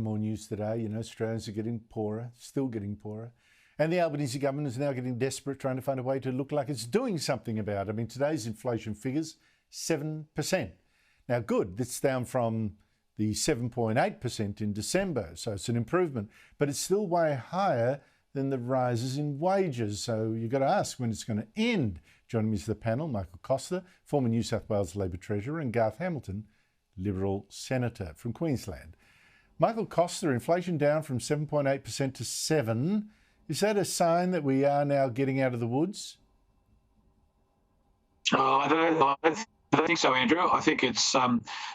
More news today, Australians are getting poorer, still getting poorer. And the Albanese government is now getting desperate, trying to find a way to look like it's doing something about it. I mean, today's inflation figures, 7%. Now, good, that's down from the 7.8% in December, so it's an improvement. But it's still way higher than the rises in wages. So you've got to ask when it's going to end. Joining me is the panel, Michael Costa, former New South Wales Labor Treasurer, and Garth Hamilton, Liberal Senator from Queensland. Michael Costa, inflation down from 7.8% to 7%. Is that a sign that we are now getting out of the woods? I don't think so, Andrew. I think it's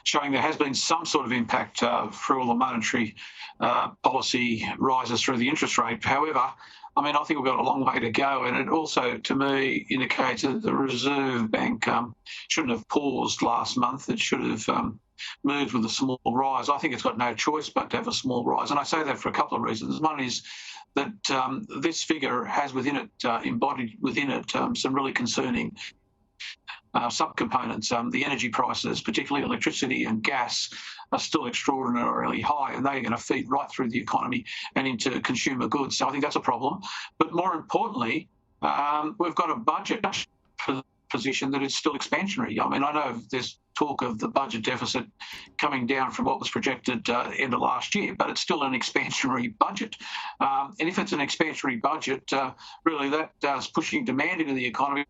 showing there has been some sort of impact through all the monetary policy rises through the interest rate. However, I think we've got a long way to go, and it also, to me, indicates that the Reserve Bank shouldn't have paused last month. It should have moved with a small rise. I think it's got no choice but to have a small rise, and I say that for a couple of reasons. One is that this figure has within it, embodied within it, some really concerning subcomponents. The energy prices, particularly electricity and gas, are still extraordinarily high, and they're going to feed right through the economy and into consumer goods. So I think that's a problem. But more importantly, we've got a budget position that is still expansionary. I know there's talk of the budget deficit coming down from what was projected end of last year, but it's still an expansionary budget. And if it's an expansionary budget, really that's pushing demand into the economy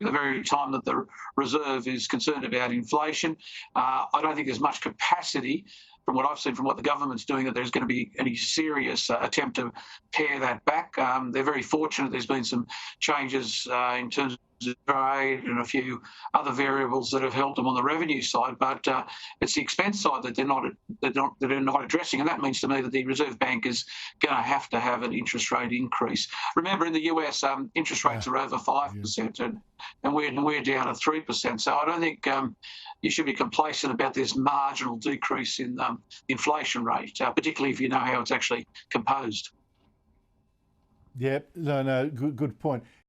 at the very time that the Reserve is concerned about inflation. I don't think there's much capacity, from what I've seen, from what the government's doing, that there's going to be any serious attempt to pare that back. They're very fortunate. There's been some changes in terms of trade and a few other variables that have helped them on the revenue side, but it's the expense side that they're not addressing, and that means to me that the Reserve Bank is going to have an interest rate increase. Remember, in the US, interest rates are over 5%, and we're down at 3%. So I don't think you should be complacent about this marginal decrease in the inflation rate, particularly if you know how it's actually composed. Yep, no, good point.